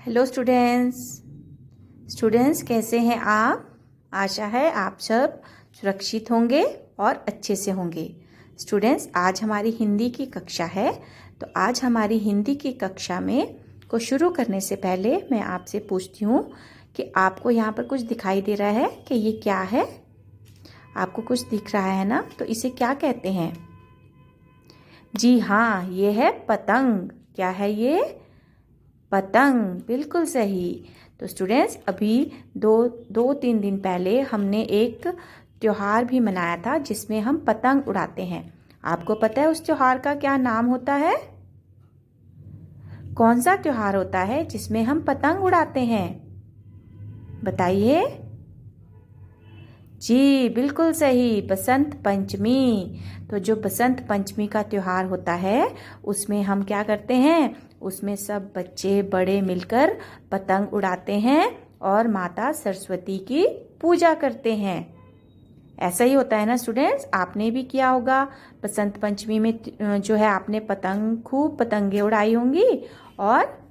Hello students कैसे हैं आप। आशा है आप सब सुरक्षित होंगे और अच्छे से होंगे। स्टूडेंट्स आज हमारी हिंदी की कक्षा है, तो आज हमारी हिंदी की कक्षा में को शुरू करने से पहले मैं आपसे पूछती हूँ कि आपको यहाँ पर कुछ दिखाई दे रहा है कि ये क्या है। आपको कुछ दिख रहा है ना, तो इसे क्या कहते हैं? जी हाँ, ये है पतंग। क्या है ये? पतंग, बिल्कुल सही। तो स्टूडेंट्स अभी दो तीन दिन पहले हमने एक त्योहार भी मनाया था जिसमें हम पतंग उड़ाते हैं। आपको पता है उस त्योहार का क्या नाम होता है? कौन सा त्योहार होता है जिसमें हम पतंग उड़ाते हैं? बताइए। जी बिल्कुल सही, बसंत पंचमी। तो जो बसंत पंचमी का त्योहार होता है उसमें हम क्या करते हैं, उसमें सब बच्चे बड़े मिलकर पतंग उड़ाते हैं और माता सरस्वती की पूजा करते हैं। ऐसा ही होता है ना स्टूडेंट्स, आपने भी किया होगा। बसंत पंचमी में जो है आपने खूब पतंगे उड़ाई होंगी और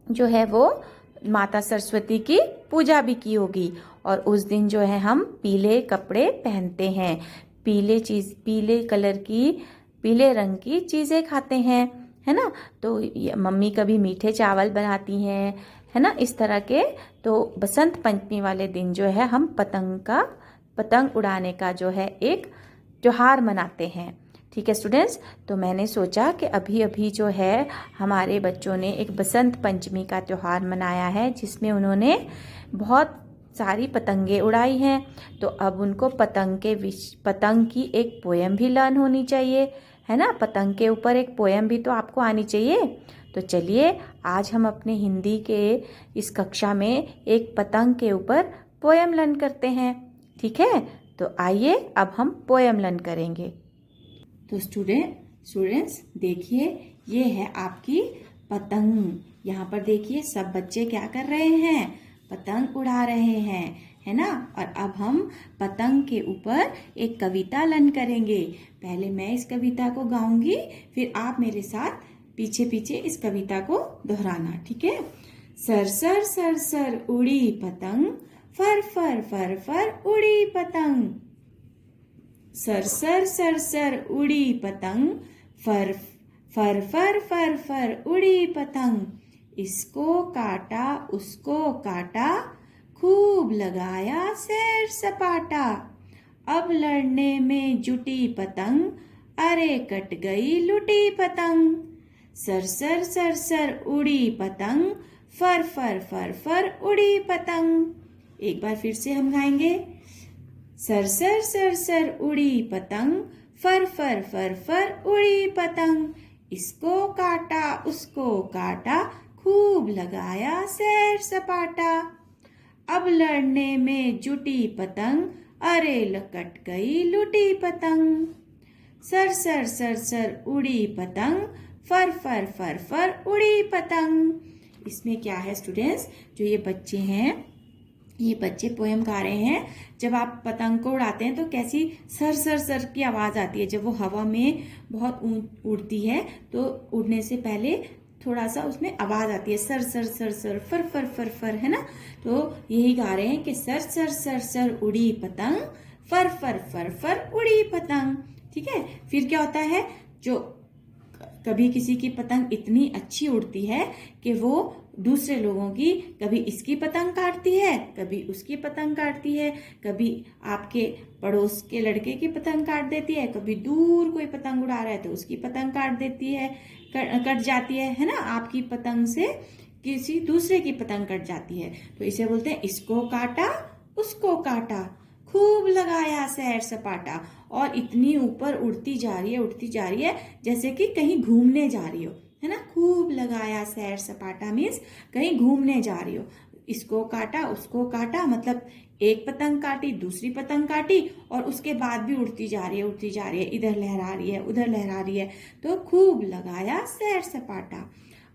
जो है वो माता सरस्वती की पूजा भी की होगी। और उस दिन जो है हम पीले कपड़े पहनते हैं, पीले रंग की चीज़ें खाते हैं, है ना। तो मम्मी कभी मीठे चावल बनाती हैं, है ना, इस तरह के। तो बसंत पंचमी वाले दिन जो है हम पतंग उड़ाने का जो है एक त्योहार मनाते हैं। ठीक है स्टूडेंट्स, तो मैंने सोचा कि अभी अभी जो है हमारे बच्चों ने एक बसंत पंचमी का त्योहार मनाया है जिसमें उन्होंने बहुत सारी पतंगे उड़ाई हैं। तो अब उनको पतंग की एक पोयम भी लर्न होनी चाहिए, है ना। पतंग के ऊपर एक पोयम भी तो आपको आनी चाहिए। तो चलिए आज हम अपने हिंदी के इस कक्षा में एक पतंग के ऊपर पोयम लर्न करते हैं। ठीक है, तो आइए अब हम पोयम लर्न करेंगे। तो स्टूडेंट्स देखिए, ये है आपकी पतंग। यहाँ पर देखिए सब बच्चे क्या कर रहे हैं, पतंग उड़ा रहे हैं, है ना। और अब हम पतंग के ऊपर एक कविता लर्न करेंगे। पहले मैं इस कविता को गाऊंगी, फिर आप मेरे साथ पीछे पीछे इस कविता को दोहराना, ठीक है। सर सर सर सर उड़ी पतंग, फर फर फर फर उड़ी पतंग। सर सर सर सर उड़ी पतंग, फर फर फर फर फर उड़ी पतंग। इसको काटा उसको काटा, खूब लगाया सैर सपाटा। अब लड़ने में जुटी पतंग, अरे कट गई लुटी पतंग। सर सर सर सर उड़ी पतंग, फर फर फर फर उड़ी पतंग। एक बार फिर से हम गाएंगे। सर सर सर सर उड़ी पतंग, फर फर फर फर उड़ी पतंग। इसको काटा उसको काटा, खूब लगाया सैर सपाटा। अब लड़ने में जुटी पतंग, अरे लकट गई लुटी पतंग। सर सर सर सर उड़ी पतंग, फर फर फर फर उड़ी पतंग। इसमें क्या है स्टूडेंट्स, जो ये बच्चे हैं, ये बच्चे पोएम गा रहे हैं। जब आप पतंग को उड़ाते हैं तो कैसी सर सर सर की आवाज़ आती है। जब वो हवा में बहुत उड़ती है तो उड़ने से पहले थोड़ा सा उसमें आवाज़ आती है, सर सर सर सर फर फर फर फर, है ना। तो यही गा रहे हैं कि सर सर सर सर उड़ी पतंग, फर फर फर फर उड़ी पतंग। ठीक है, फिर क्या होता है, जो कभी किसी की पतंग इतनी अच्छी उड़ती है कि वो दूसरे लोगों की, कभी इसकी पतंग काटती है, कभी उसकी पतंग काटती है, कभी आपके पड़ोस के लड़के की पतंग काट देती है, कभी दूर कोई पतंग उड़ा रहा है तो उसकी पतंग काट देती है, कट जाती है ना। आपकी पतंग से किसी दूसरे की पतंग कट जाती है। तो इसे बोलते हैं इसको काटा उसको काटा, खूब लगाया सैर सपाटा। और इतनी ऊपर उड़ती जा रही है जैसे कि कहीं घूमने जा रही हो, है ना। खूब लगाया सैर सपाटा मीन्स कहीं घूमने जा रही हो। इसको काटा उसको काटा मतलब एक पतंग काटी, दूसरी पतंग काटी, और उसके बाद भी उड़ती जा रही है, इधर लहरा रही है उधर लहरा रही है। तो खूब लगाया सैर सपाटा।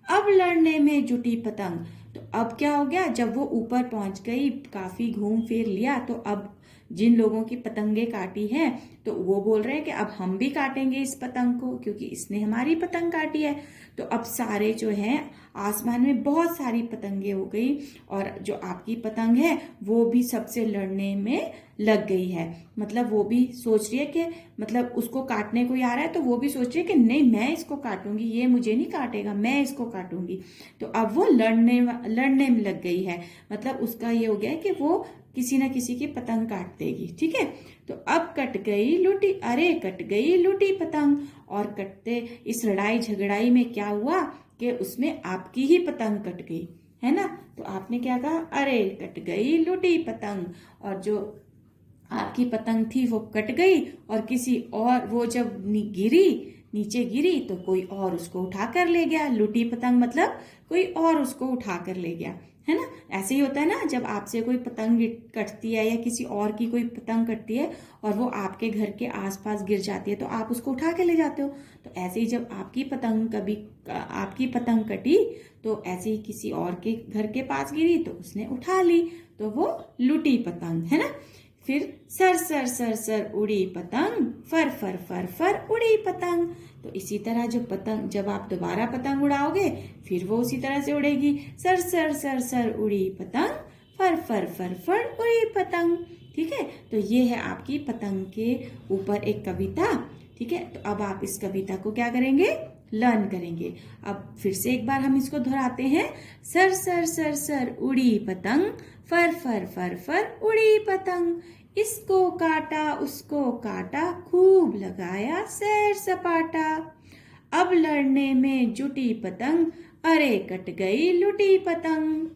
अब लड़ने में जुटी पतंग। तो अब क्या हो गया, जब वो ऊपर पहुंच गई, काफी घूम फिर लिया, तो अब जिन लोगों की पतंगे काटी हैं तो वो बोल रहे हैं कि अब हम भी काटेंगे इस पतंग को, क्योंकि इसने हमारी पतंग काटी है। तो अब सारे जो हैं आसमान में बहुत सारी पतंगे हो गई, और जो आपकी पतंग है वो भी सबसे लड़ने में लग गई है। मतलब वो भी सोच रही है कि मतलब उसको काटने को ही आ रहा है, तो वो भी सोच रही है कि नहीं मैं इसको काटूंगी, ये मुझे नहीं काटेगा, मैं इसको काटूंगी। तो अब वो लड़ने में लग गई है। मतलब उसका ये हो गया है कि वो किसी ना किसी की पतंग काट देगी। ठीक है, तो अब कट गई लूटी, अरे कट गई लूटी पतंग। और कटते इस लड़ाई झगड़ाई में क्या हुआ कि उसमें आपकी ही पतंग कट गई, है ना। तो आपने क्या कहा, अरे कट गई लूटी पतंग, और जो आपकी पतंग थी वो कट गई, और किसी और वो जब नीचे गिरी तो कोई और उसको उठा कर ले गया। लूटी पतंग मतलब कोई और उसको उठा कर ले गया, है ना। ऐसे ही होता है ना, जब आपसे कोई पतंग कटती है या किसी और की कोई पतंग कटती है और वो आपके घर के आसपास गिर जाती है तो आप उसको उठा के ले जाते हो। तो ऐसे ही जब आपकी पतंग कटी तो ऐसे ही किसी और के घर के पास गिरी तो उसने उठा ली, तो वो लूटी पतंग, है ना। फिर सर सर सर सर उड़ी पतंग, फर फर फर फर उड़ी पतंग। तो इसी तरह जब आप दोबारा पतंग उड़ाओगे फिर वो उसी तरह से उड़ेगी। सर सर सर सर उड़ी पतंग, फर फर फर फर उड़ी पतंग। ठीक है, तो ये है आपकी पतंग के ऊपर एक कविता। ठीक है, तो अब आप इस कविता को क्या करेंगे, लर्न करेंगे। अब फिर से एक बार हम इसको दोहराते हैं। सर सर सर सर उड़ी पतंग, फर फर फर फर उड़ी पतंग। इसको काटा उसको काटा, खूब लगाया सैर सपाटा। अब लड़ने में जुटी पतंग, अरे कट गई लुटी पतंग।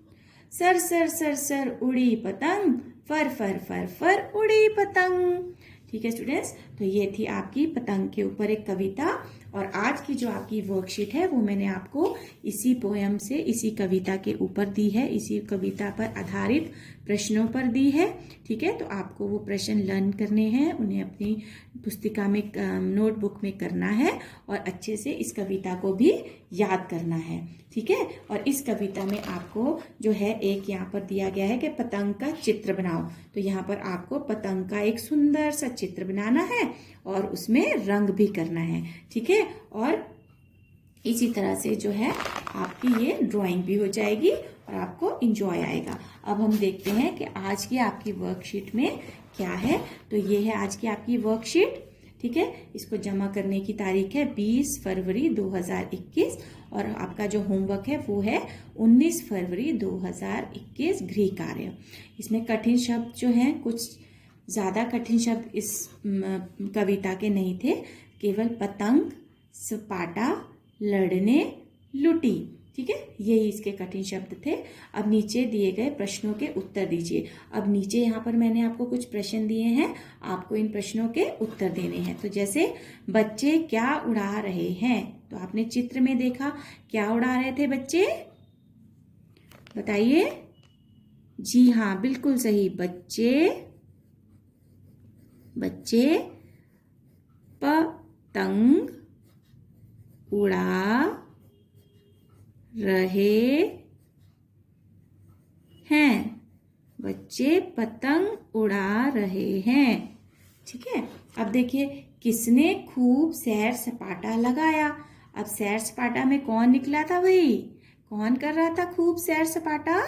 सर सर सर सर उड़ी पतंग, फर फर फर फर उड़ी पतंग। ठीक है स्टूडेंट्स, तो ये थी आपकी पतंग के ऊपर एक कविता। और आज की जो आपकी वर्कशीट है वो मैंने आपको इसी पोयम से, इसी कविता के ऊपर दी है, इसी कविता पर आधारित प्रश्नों पर दी है। ठीक है, तो आपको वो प्रश्न लर्न करने हैं, उन्हें अपनी पुस्तिका में, नोटबुक में करना है और अच्छे से इस कविता को भी याद करना है। ठीक है, और इस कविता में आपको जो है एक यहाँ पर दिया गया है कि पतंग का चित्र बनाओ। तो यहाँ पर आपको पतंग का एक सुंदर सा चित्र बनाना है और उसमें रंग भी करना है। ठीक है, और इसी तरह से जो है आपकी ये ड्राइंग भी हो जाएगी और आपको इंजॉय आएगा। अब हम देखते हैं कि आज की आपकी वर्कशीट में क्या है। तो ये है आज की आपकी वर्कशीट। ठीक है, इसको जमा करने की तारीख है 20 फरवरी 2021 और आपका जो होमवर्क है वो है 19 फरवरी 2021 गृह कार्य। इसमें कठिन शब्द जो हैं, कुछ ज़्यादा कठिन शब्द इस कविता के नहीं थे, केवल पतंग, सपाटा, लड़ने, लुटी। ठीक है, यही इसके कठिन शब्द थे। अब नीचे दिए गए प्रश्नों के उत्तर दीजिए। अब नीचे यहाँ पर मैंने आपको कुछ प्रश्न दिए हैं, आपको इन प्रश्नों के उत्तर देने हैं। तो जैसे बच्चे क्या उड़ा रहे हैं, तो आपने चित्र में देखा क्या उड़ा रहे थे बच्चे, बताइए। जी हाँ, बिल्कुल सही, बच्चे पतंग उड़ा रहे हैं, बच्चे पतंग उड़ा रहे हैं। ठीक है, अब देखिए किसने खूब सैर सपाटा लगाया। अब सैर सपाटा में कौन निकला था भाई, कौन कर रहा था खूब सैर सपाटा?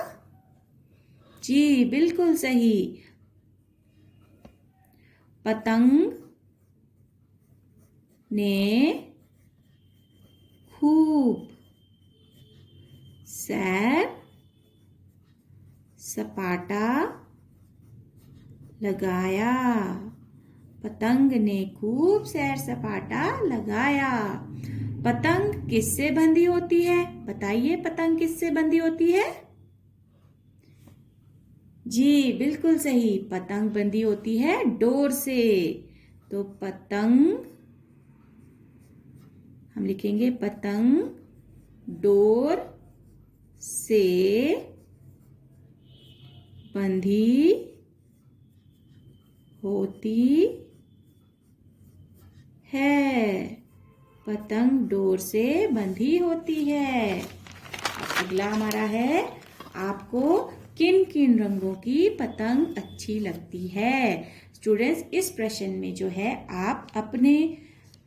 जी बिल्कुल सही, पतंग ने खूब सैर सपाटा लगाया, पतंग ने खूब सैर सपाटा लगाया। पतंग किससे बंधी होती है, बताइए, पतंग किससे बंधी होती है? जी बिल्कुल सही, पतंग बंधी होती है डोर से। तो पतंग हम लिखेंगे, पतंग डोर से बंधी होती है, पतंग डोर से बंधी होती है। अगला हमारा है, आपको किन किन रंगों की पतंग अच्छी लगती है। स्टूडेंट्स, इस प्रश्न में जो है आप अपने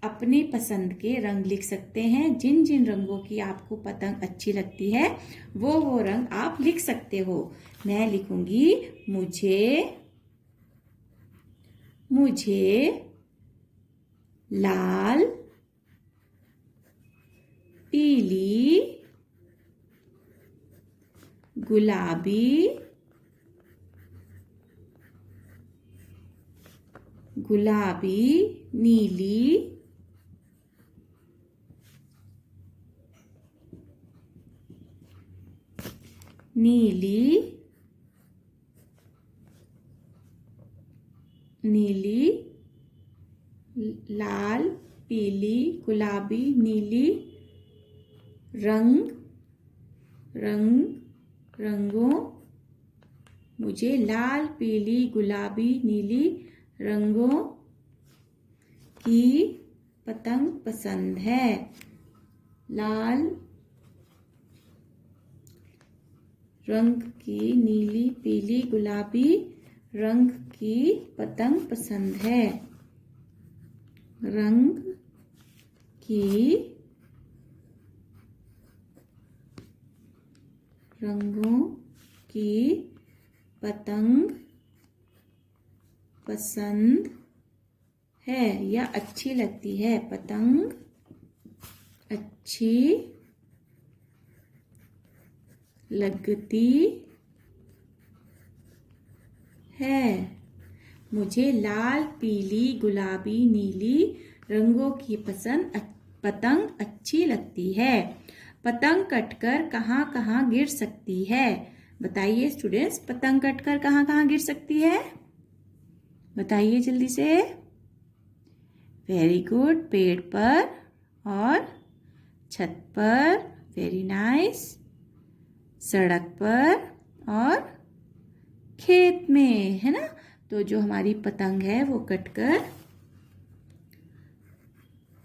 अपने पसंद के रंग लिख सकते हैं। जिन जिन रंगों की आपको पतंग अच्छी लगती है वो रंग आप लिख सकते हो। मैं लिखूंगी मुझे लाल, पीली, गुलाबी, नीली, लाल, पीली, गुलाबी, नीली रंगों मुझे लाल, पीली, गुलाबी, नीली रंगों की पतंग पसंद है। लाल रंग की, नीली, पीली, गुलाबी रंग की पतंग पसंद है। रंगों की पतंग पसंद है या अच्छी लगती है। पतंग अच्छी लगती है। मुझे लाल, पीली, गुलाबी, नीली रंगों की पतंग अच्छी लगती है। पतंग कटकर कहाँ कहाँ गिर सकती है। बताइए स्टूडेंट्स, पतंग कटकर कहाँ कहाँ गिर सकती है, बताइए जल्दी से। वेरी गुड, पेड़ पर और छत पर, वेरी नाइस, सड़क पर और खेत में, है ना। तो जो हमारी पतंग है वो कटकर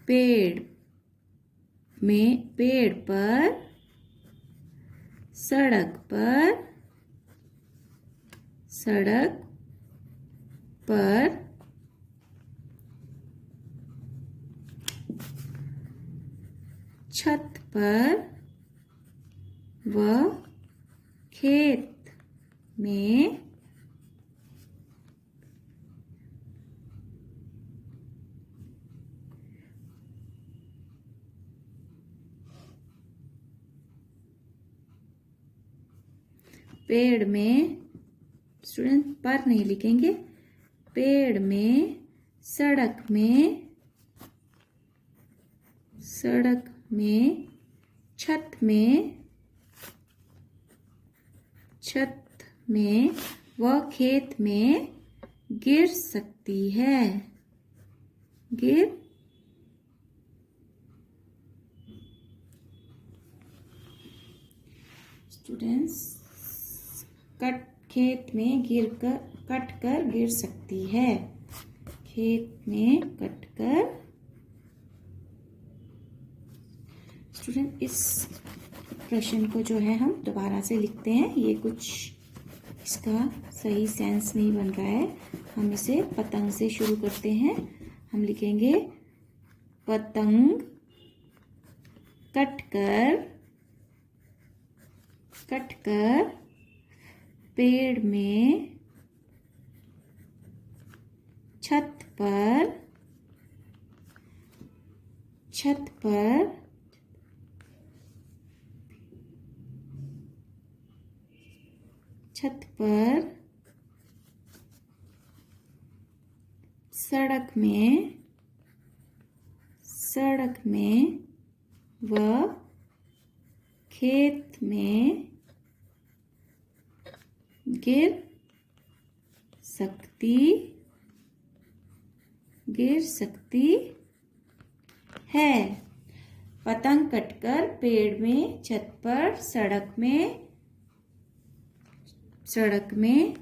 पेड़ पर, सड़क पर छत पर व खेत में पेड़ में, स्टूडेंट पर नहीं लिखेंगे, पेड़ में, सड़क में, छत में व खेत में गिर सकती है। स्टूडेंट्स, खेत में कट कर गिर सकती है। खेत में कटकर। स्टूडेंट, इस प्रश्न को जो है हम दोबारा से लिखते हैं। ये कुछ इसका सही सेंस नहीं बन रहा है। हम इसे पतंग से शुरू करते हैं। हम लिखेंगे पतंग कटकर पेड़ में, छत पर सड़क में व खेत में गिर सकती है। पतंग कटकर पेड़ में, छत पर, सड़क में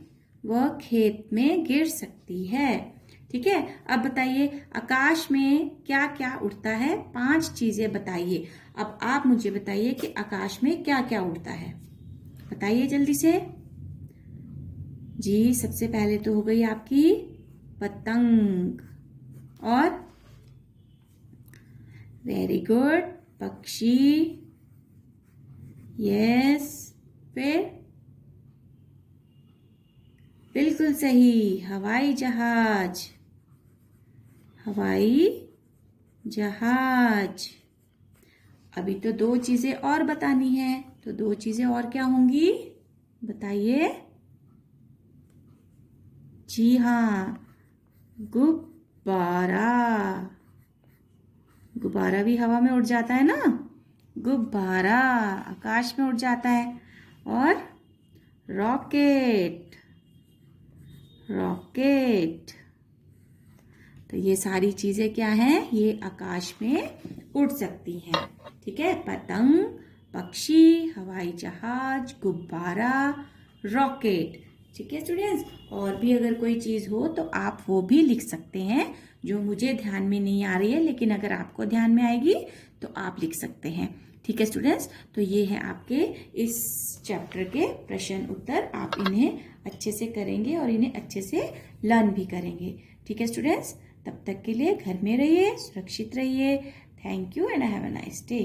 व खेत में गिर सकती है। ठीक है। अब बताइए आकाश में क्या क्या उड़ता है। 5 चीजें बताइए। अब आप मुझे बताइए कि आकाश में क्या क्या उड़ता है, बताइए जल्दी से। जी सबसे पहले तो हो गई आपकी पतंग। और वेरी गुड, पक्षी। यस, फिर बिल्कुल सही, हवाई जहाज। हवाई जहाज। अभी तो 2 चीजें और बतानी है, तो 2 चीजें और क्या होंगी बताइए। जी हाँ, गुब्बारा। गुब्बारा भी हवा में उड़ जाता है ना, गुब्बारा आकाश में उड़ जाता है। और रॉकेट। रॉकेट। तो ये सारी चीजें क्या हैं, ये आकाश में उड़ सकती हैं। ठीक है, पतंग, पक्षी, हवाई जहाज, गुब्बारा, रॉकेट। ठीक है स्टूडेंट्स, और भी अगर कोई चीज हो तो आप वो भी लिख सकते हैं, जो मुझे ध्यान में नहीं आ रही है, लेकिन अगर आपको ध्यान में आएगी तो आप लिख सकते हैं। ठीक है स्टूडेंट्स, तो ये है आपके इस चैप्टर के प्रश्न उत्तर। आप इन्हें अच्छे से करेंगे और इन्हें अच्छे से लर्न भी करेंगे। ठीक है स्टूडेंट्स, तब तक के लिए घर में रहिए, सुरक्षित रहिए। Thank you and have a nice day.